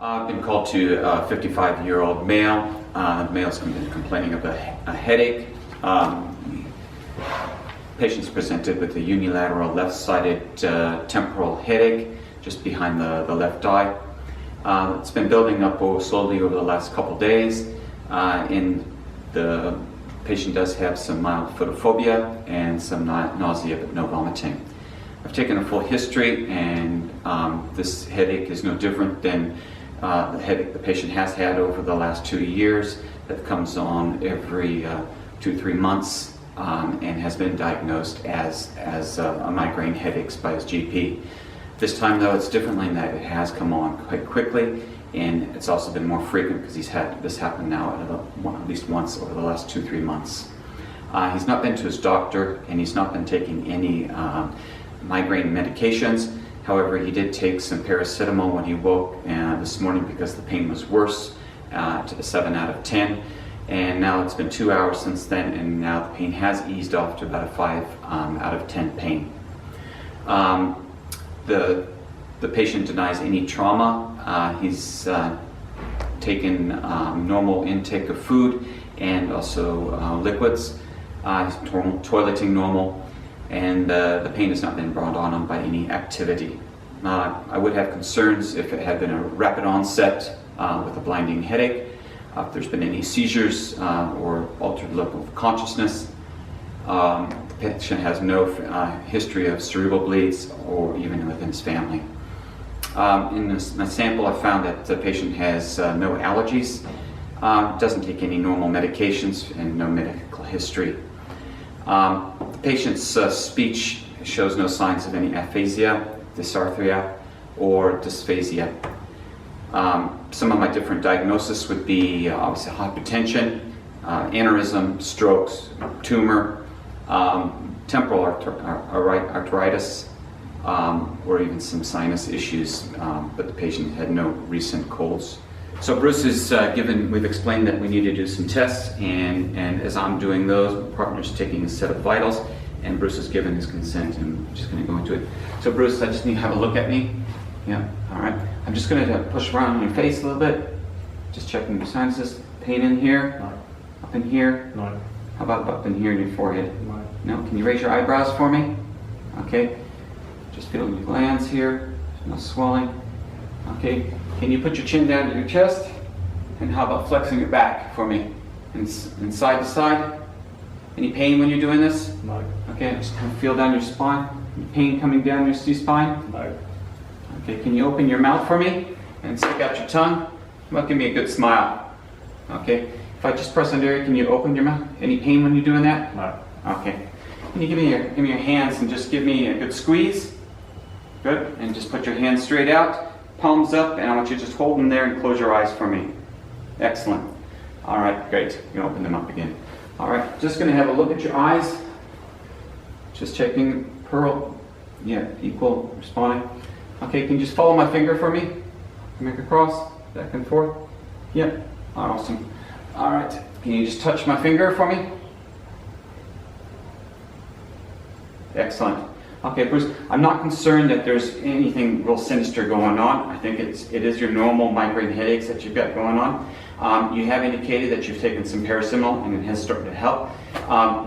I've been called to a 55-year-old male. The male's been complaining of a headache. Patient's presented with a unilateral left-sided temporal headache just behind the left eye. It's been building up slowly over the last couple days. The patient does have some mild photophobia and some nausea but no vomiting. I've taken a full history, and this headache is no different than the headache the patient has had over the last 2 years that comes on every 2-3 months and has been diagnosed as a migraine headaches by his GP. This time though it's differently in that it has come on quite quickly, and it's also been more frequent because he's had this happen now at least once over the last 2-3 months. He's not been to his doctor, and he's not been taking any migraine medications. However, he did take some paracetamol when he woke this morning because the pain was worse, to a 7 out of 10. And now it's been 2 hours since then, and now the pain has eased off to about a 5 out of 10 pain. The patient denies any trauma. He's taken normal intake of food and also liquids. He's toileting normal, and the pain has not been brought on by any activity. I would have concerns if it had been a rapid onset with a blinding headache, if there's been any seizures or altered level of consciousness. The patient has no history of cerebral bleeds or even within his family. In my sample, I found that the patient has no allergies, doesn't take any normal medications, and no medical history. The patient's speech shows no signs of any aphasia, dysarthria, or dysphasia. Some of my different diagnoses would be obviously hypertension, aneurysm, strokes, tumor, temporal arteritis, or even some sinus issues, but the patient had no recent colds. So Bruce is we've explained that we need to do some tests, and as I'm doing those, my partner's taking a set of vitals, and Bruce has given his consent, and I'm just going to go into it. So Bruce, I just need to have a look at me. Yeah, all right. I'm just going to push around on your face a little bit, just checking your sinuses. Pain in here? No. Up in here? No. How about up in here in your forehead? No. No? Can you raise your eyebrows for me? Okay. Just feeling your glands here. There's no swelling. Okay. Can you put your chin down to your chest? And how about flexing your back for me? And side to side? Any pain when you're doing this? No. Okay, just kind of feel down your spine. Any pain coming down your spine? No. Okay, can you open your mouth for me and stick out your tongue? How about give me a good smile? Okay, if I just press under it, can you open your mouth? Any pain when you're doing that? No. Okay. Can you give me your hands and just give me a good squeeze? Good. And just put your hands straight out, palms up, and I want you to just hold them there and close your eyes for me. Excellent. All right, great. You can open them up again. All right, just going to have a look at your eyes. Just checking pearl. Yeah, equal, responding. Okay, can you just follow my finger for me? Make a cross, back and forth. Yep, awesome. All right, can you just touch my finger for me? Excellent. Okay, Bruce, I'm not concerned that there's anything real sinister going on. I think it is your normal migraine headaches that you've got going on. You have indicated that you've taken some paracetamol and it has started to help.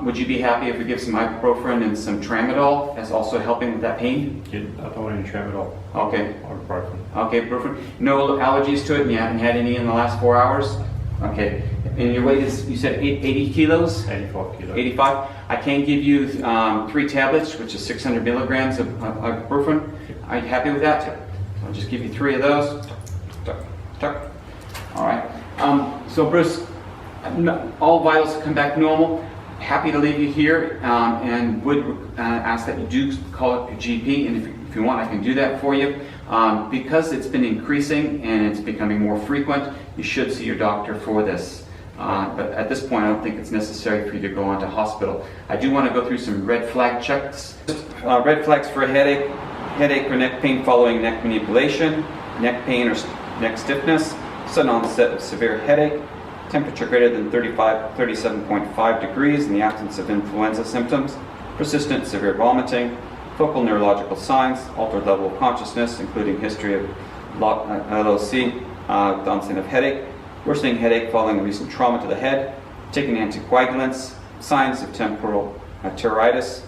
Would you be happy if we give some ibuprofen and some tramadol as also helping with that pain? I don't want any tramadol. Okay. Or ibuprofen. Okay, ibuprofen. No allergies to it, and you haven't had any in the last 4 hours? Okay. And your weight is, you said 80 kilos? 85 kilos. 85. I can give you 3 tablets, which is 600 milligrams of ibuprofen. Are you happy with that? I'll just give you 3 of those. Tuck, tuck. All right. So Bruce, all vitals come back normal. Happy to leave you here, and would ask that you do call up your GP, and if you want, I can do that for you. Because it's been increasing and it's becoming more frequent, you should see your doctor for this. But at this point, I don't think it's necessary for you to go on to hospital. I do want to go through some red flag checks. Red flags for a headache or neck pain following neck manipulation, neck pain or neck stiffness, sudden onset of severe headache, temperature greater than 37.5 degrees in the absence of influenza symptoms, persistent severe vomiting, focal neurological signs, altered level of consciousness, including history of LOC, with onset of headache, worsening headache following a recent trauma to the head, taking anticoagulants, signs of temporal arteritis,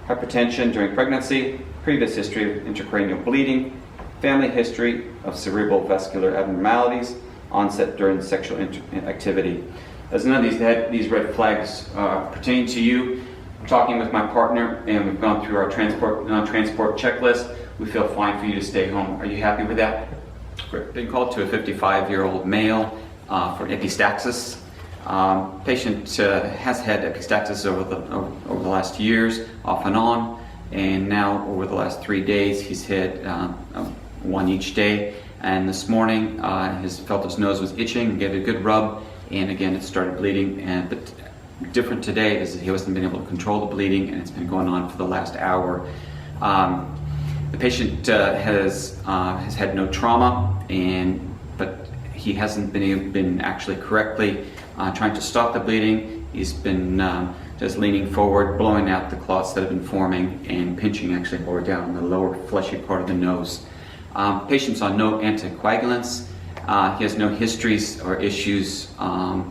hypertension during pregnancy, previous history of intracranial bleeding, family history of cerebral vascular abnormalities, onset during sexual activity. As none of these red flags pertain to you, I'm talking with my partner and we've gone through our non-transport checklist. We feel fine for you to stay home. Are you happy with that? We've been called to a 55-year-old male for epistaxis. Patient has had epistaxis over the last years, off and on, and now over the last 3 days he's had one each day. And this morning felt his nose was itching, gave it a good rub, and again it started bleeding. But different today is that he hasn't been able to control the bleeding, and it's been going on for the last hour. The patient has had no trauma, but he hasn't been actually correctly trying to stop the bleeding. He's been just leaning forward, blowing out the clots that have been forming, and pinching actually more down the lower fleshy part of the nose. Patient's on no anticoagulants. He has no histories or issues that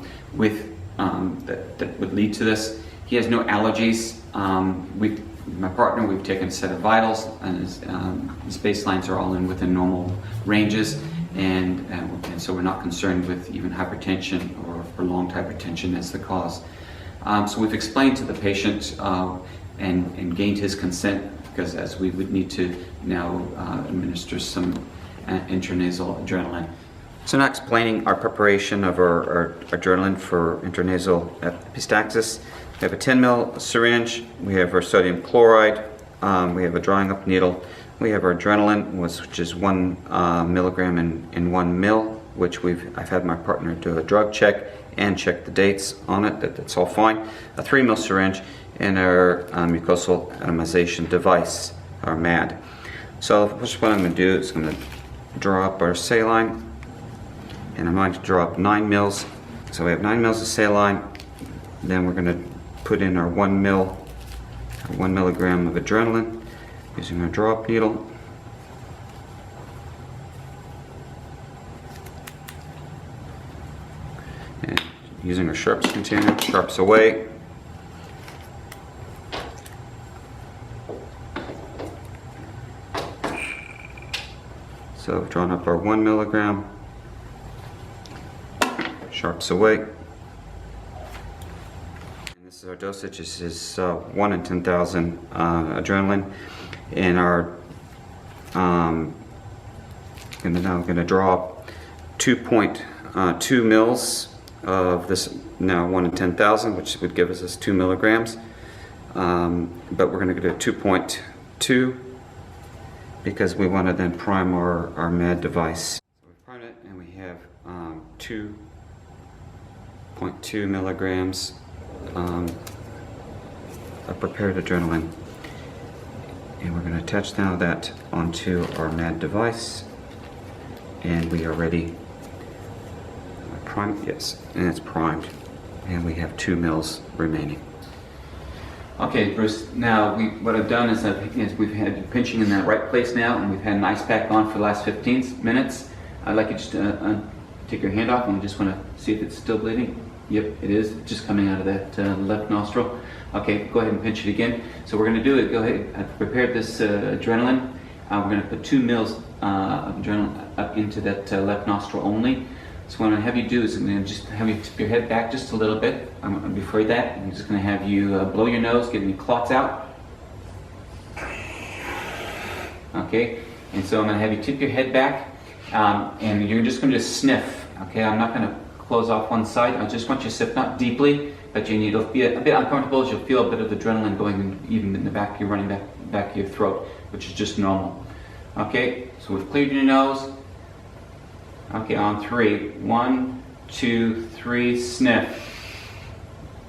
would lead to this. He has no allergies. My partner, we've taken a set of vitals, and his baselines are all within normal ranges, and so we're not concerned with even hypertension or prolonged hypertension as the cause. So we've explained to the patient and gained his consent, because as we would need to now administer some intranasal adrenaline. So now explaining our preparation of our adrenaline for intranasal epistaxis. We have a 10 ml syringe, we have our sodium chloride, we have a drying up needle, we have our adrenaline, which is 1 milligram in 1 mil, which I've had my partner do a drug check and check the dates on it, that's all fine. A 3 ml syringe, and our mucosal atomization device, our MAD. So first what I'm going to do is I'm going to draw up our saline, and I'm going to draw up 9 mils. So we have 9 mils of saline, then we're going to put in our 1 milligram of adrenaline using our drop needle. And using our sharps container, sharps away. So we've drawn up our 1 milligram, sharps away. Our dosage this is 1 in 10,000 adrenaline, and our now I'm going to draw 2.2 mils of this, now 1 in 10,000, which would give us 2 milligrams, but we're going to go to 2.2 because we want to then prime our MAD device. So we've primed it, and we have 2.2 milligrams of prepared adrenaline, and we're going to attach now that onto our MAD device, and we are ready. Primed, yes, and it's primed, and we have 2 mils remaining. Okay, Bruce, now what I've done is we've had pinching in that right place now, and we've had an ice pack on for the last 15 minutes. I'd like you just to take your hand off, and you just want to see if it's still bleeding. Yep, it is. It's just coming out of that left nostril. Okay, go ahead and pinch it again. So we're going to do it. Go ahead. I've prepared this adrenaline. We're going to put 2 mils of adrenaline up into that left nostril only. So what I'm going to have you do is I'm going to just have you tip your head back just a little bit. Before that, I'm just going to have you blow your nose, get any clots out. Okay, and so I'm going to have you tip your head back, and you're just going to sniff. Okay, I'm not going to close off one side. I just want you to sip, not deeply, but you need to be a bit uncomfortable as you'll feel a bit of adrenaline going even in the back, you're running back of your throat, which is just normal. Okay, so we've cleared your nose. Okay, on 3. 1, 2, 3, sniff.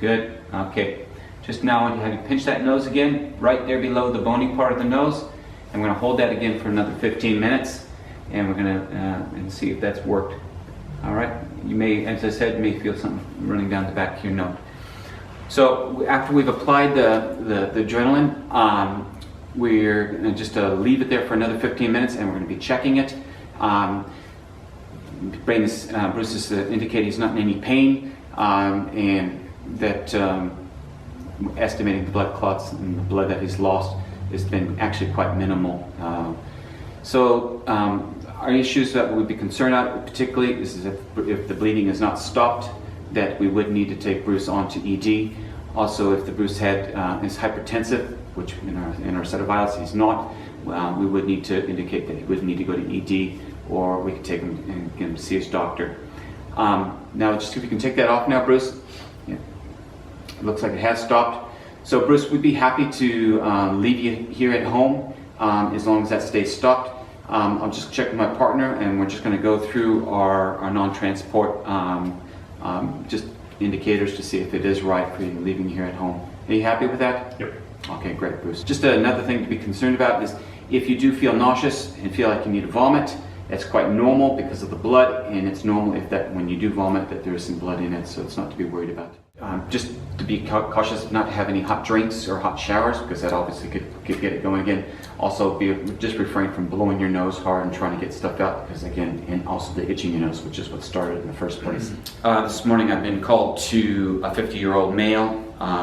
Good. Okay, just now I want to have you pinch that nose again, right there below the bony part of the nose. And we're going to hold that again for another 15 minutes, and we're going to and see if that's worked. All right, you may, as I said, you may feel something running down the back of your nose. So after we've applied the adrenaline, we're going to just leave it there for another 15 minutes, and we're going to be checking it. brain is, Bruce has indicated he's not in any pain, and that estimating the blood clots and the blood that he's lost has been actually quite minimal. Our issues that we would be concerned about particularly is if the bleeding is not stopped, that we would need to take Bruce on to ED. Also, if the Bruce head is hypertensive, which in our set of vitals he's not, we would need to indicate that he would need to go to ED, or we could take him and get him to see his doctor. Now, just if you can take that off now, Bruce. Yeah. It looks like it has stopped. So, Bruce, we'd be happy to leave you here at home as long as that stays stopped. I'll just check with my partner, and we're just going to go through our non-transport just indicators to see if it is right for you leaving here at home. Are you happy with that? Yep. Okay, great, Bruce. Just another thing to be concerned about is if you do feel nauseous and feel like you need to vomit, that's quite normal because of the blood, and it's normal if that when you do vomit that there is some blood in it, so it's not to be worried about. Just to be cautious not to have any hot drinks or hot showers, because that obviously could get it going again. Also, just refrain from blowing your nose hard and trying to get stuff out, because again, and also the itching your nose, which is what started in the first place. This morning I've been called to a 50-year-old male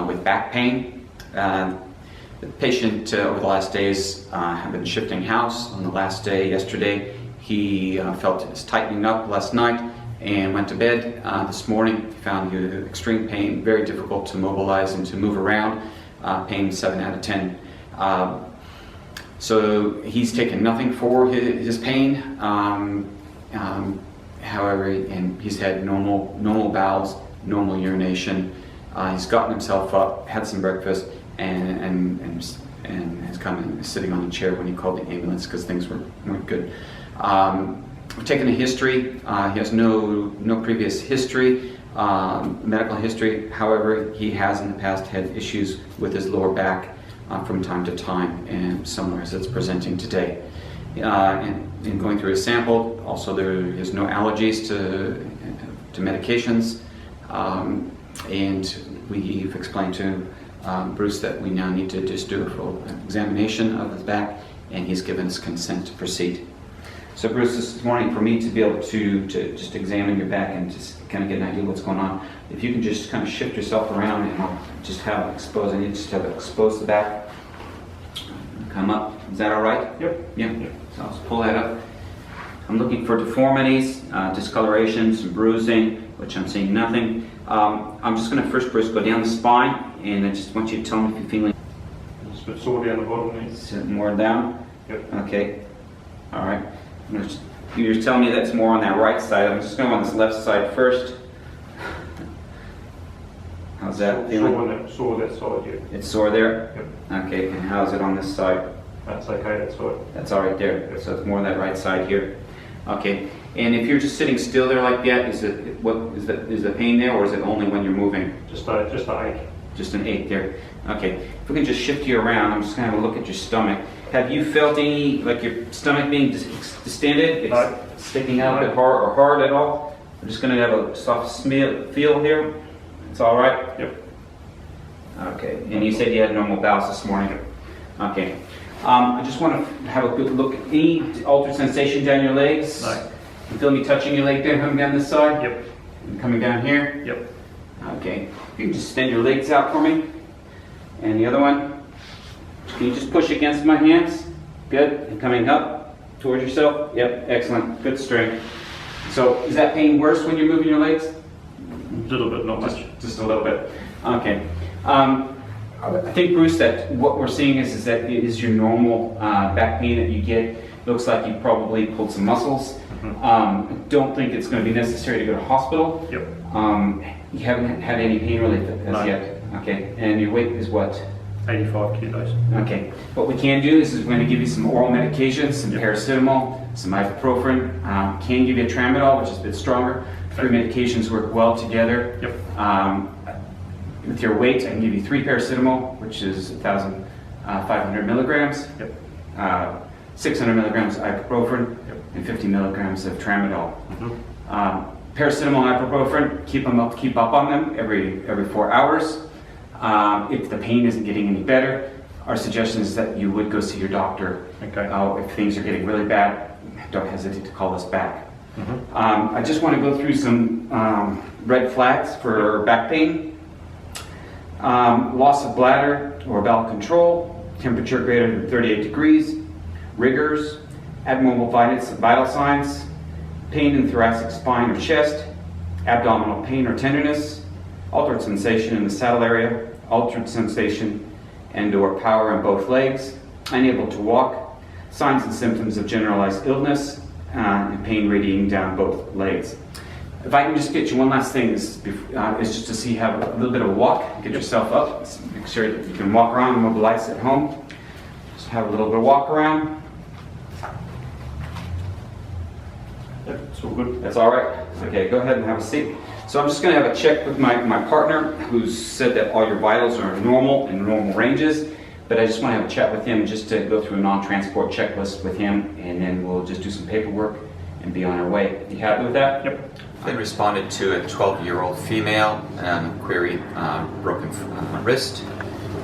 with back pain. The patient over the last days have been shifting house. On the last day, yesterday, he felt it was tightening up last night and went to bed. This morning, he found he had extreme pain, very difficult to mobilize and to move around. Pain 7 out of 10. So he's taken nothing for his pain. However, and he's had normal bowels, normal urination. He's gotten himself up, had some breakfast, and has come and is sitting on a chair when he called the ambulance because things weren't good. We've taken a history. He has no previous history, medical history. However, he has in the past had issues with his lower back from time to time, and similar as it's presenting today. And going through his sample, also there is no allergies to medications, and we've explained to Bruce that we now need to just do a full examination of his back, and he's given us consent to proceed. So Bruce, this morning for me to be able to just examine your back and just kind of get an idea of what's going on, if you can just kind of shift yourself around and I'll just have it exposed. I need to just have it expose the back. Come up. Is that all right? Yep. Yeah. So I'll just pull that up. I'm looking for deformities, discoloration, some bruising, which I'm seeing nothing. I'm just going to first, Bruce, go down the spine, and I just want you to tell me if you're feeling. It's a bit sore down the bottom there. Sit more down. Yep. Okay. All right. You're just telling me that's more on that right side. I'm just going on this left side first. How's that feeling? Sore that side, yeah. It's sore there? Yep. Okay, and how's it on this side? That's okay, that's side. That's all right there. Yep. So it's more on that right side here. Okay, and if you're just sitting still there like that, is the pain there, or is it only when you're moving? Just an ache. Just an ache there. Okay, if we can just shift you around, I'm just going to have a look at your stomach. Have you felt any, like your stomach being distended? It's no. Sticking out a bit hard at all? I'm just going to have a soft feel here. It's all right? Yep. Okay, and you said you had normal bowels this morning? Okay. I just want to have a good look. Any altered sensation down your legs? No. You feel me touching your leg there, coming down this side? Yep. And coming down here? Yep. Okay. You can just extend your legs out for me. And the other one? Can you just push against my hands? Good. And coming up towards yourself? Yep. Excellent. Good strength. So is that pain worse when you're moving your legs? A little bit, not much. Just a little bit. Okay. I think, Bruce, that what we're seeing is that it is your normal back pain that you get. Looks like you probably pulled some muscles. Mm-hmm. I don't think it's going to be necessary to go to hospital. Yep. You haven't had any pain relief as yet. Okay. And your weight is what? 85 kilos. Okay. What we can do is we're going to give you some oral medications, some Yep. paracetamol, some ibuprofen. Can give you a tramadol, which is a bit stronger. 3 medications work well together. Yep. With your weight, I can give you 3 paracetamol, which is 1,500 milligrams. Yep. 600 milligrams ibuprofen, Yep. and 50 milligrams of tramadol. Mm-hmm. Paracetamol and ibuprofen, keep up on them every 4 hours. If the pain isn't getting any better, our suggestion is that you would go see your doctor. Okay. If things are getting really bad, don't hesitate to call us back. I just want to go through some red flags for back pain. Loss of bladder or bowel control, temperature greater than 38 degrees, rigors, abnormal vital signs, pain in thoracic spine or chest, abdominal pain or tenderness, altered sensation in the saddle area, altered sensation and or power in both legs, unable to walk, signs and symptoms of generalized illness, and pain radiating down both legs. If I can just get you one last thing, is just to see you have a little bit of a walk, get yourself up, make sure that you can walk around and mobilize at home. Just have a little bit of walk around. Yep, it's all good. That's all right? Okay, go ahead and have a seat. So I'm just going to have a check with my partner, who's said that all your vitals are normal in normal ranges, but I just want to have a chat with him just to go through a non-transport checklist with him, and then we'll just do some paperwork and be on our way. You happy with that? Yep. I responded to a 12-year-old female query broken wrist.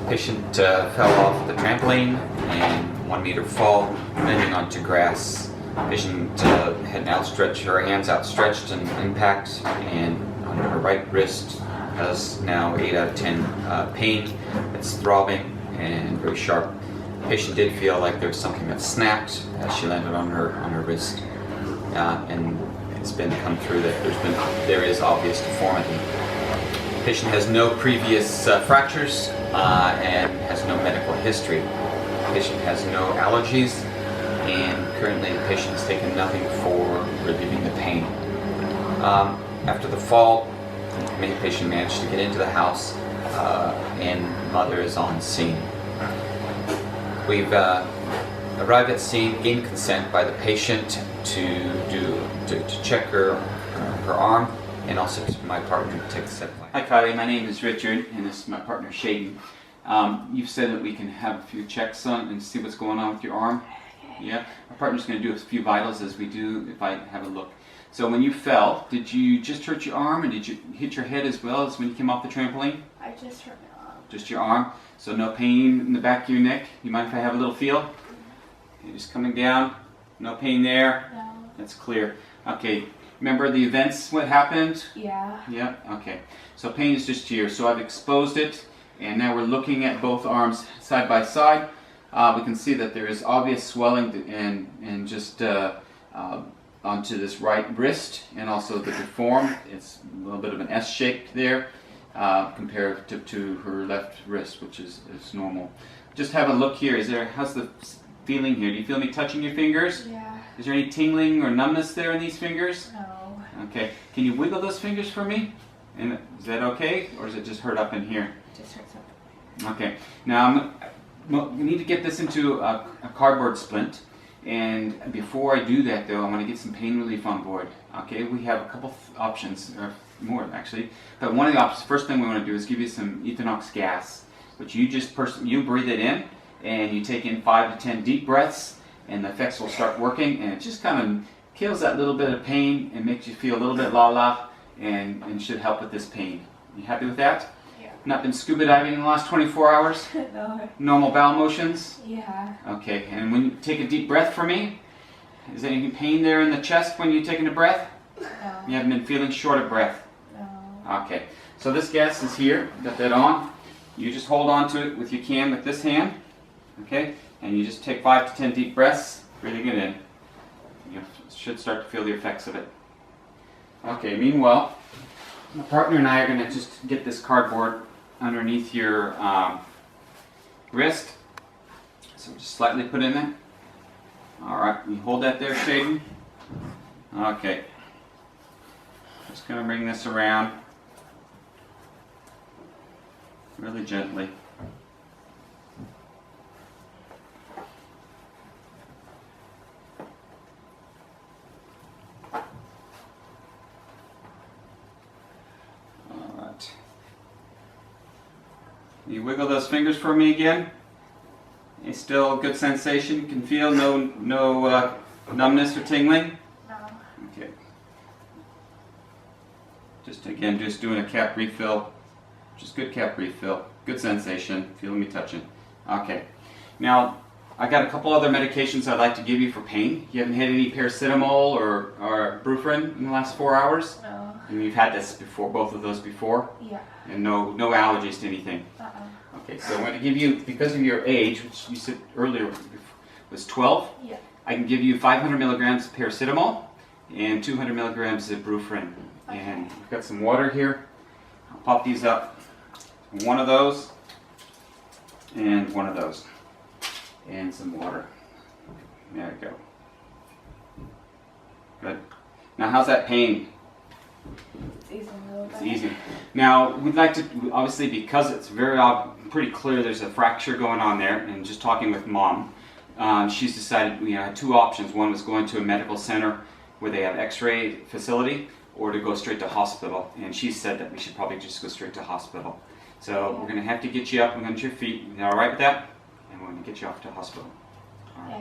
Patient fell off the trampoline and 1 meter fall, landing onto grass. Patient had her hands outstretched and impact, and on her right wrist has now 8 out of 10 pain. It's throbbing and very sharp. Patient did feel like there was something that snapped as she landed on her wrist, and it's been come through that there is obvious deformity. Patient has no previous fractures and has no medical history. Patient has no allergies, and currently the patient is taking nothing for relieving the pain. After the fall, the patient managed to get into the house, and mother is on scene. We've arrived at scene, gained consent by the patient to check her arm, and also to my partner to take a step. Hi Kylie, my name is Richard, and this is my partner Shaden. You've said that we can have a few checks on and see what's going on with your arm. Yeah, our partner's going to do a few vitals as we do if I have a look. So when you fell, did you just hurt your arm, and did you hit your head as well as when you came off the trampoline? I just hurt my arm. Just your arm? So no pain in the back of your neck? You mind if I have a little feel? Okay, just coming down. No pain there? No. That's clear. Okay, remember the events, what happened? Yeah. Yeah, okay. So pain is just here. So I've exposed it, and now we're looking at both arms side by side. We can see that there is obvious swelling and just onto this right wrist, and also the deformed. It's a little bit of an S shape there compared to her left wrist, which is normal. Just have a look here. How's the feeling here? Do you feel me touching your fingers? Yeah. Is there any tingling or numbness there in these fingers? No. Okay. Can you wiggle those fingers for me? And is that okay, or does it just hurt up in here? Just hurts up. Okay. Now we need to get this into a cardboard splint, and before I do that though, I want to get some pain relief on board. Okay, we have a couple options, or more actually, but one of the options, first thing we want to do is give you some Ethanox gas, which you just you breathe it in, and you take in 5 to 10 deep breaths, and the effects will start working, and it just kind of kills that little bit of pain and makes you feel a little bit la-la, and should help with this pain. You happy with that? Not been scuba diving in the last 24 hours? No. Normal bowel motions? Yeah. Okay, and when you take a deep breath for me, is there any pain there in the chest when you're taking a breath? No. You haven't been feeling short of breath? No. Okay, so this gas is here, got that on. You just hold on to it with this hand, okay? And you just take 5 to 10 deep breaths, breathing it in. You should start to feel the effects of it. Okay, meanwhile, my partner and I are going to just get this cardboard underneath your wrist. So just slightly put in there. Alright, you hold that there, Shaden. Okay. Just going to bring this around really gently. You wiggle those fingers for me again. It's still good sensation. You can feel no numbness or tingling. No. Okay. Just doing a cap refill. Just good cap refill. Good sensation. Feeling me touching. Okay. Now I got a couple other medications I'd like to give you for pain. You haven't had any paracetamol or Brufen in the last 4 hours? No. And you've had this before, both of those before? Yeah. And no allergies to anything? Okay, so I'm going to give you, because of your age, which you said earlier was 12, Yeah. I can give you 500 milligrams of paracetamol and 200 milligrams of Brufen. And we've got some water here. I'll pop these up. One of those and one of those. And some water. There we go. Good. Now how's that pain? It's easy a little bit. It's easy. Now we'd like to, obviously because it's pretty clear there's a fracture going on there, and just talking with Mom, she's decided we had two options. One was going to a medical center where they have x-ray facility, or to go straight to hospital. And she said that we should probably just go straight to hospital. So we're going to have to get you up and onto your feet. You all right with that? And we're going to get you off to hospital.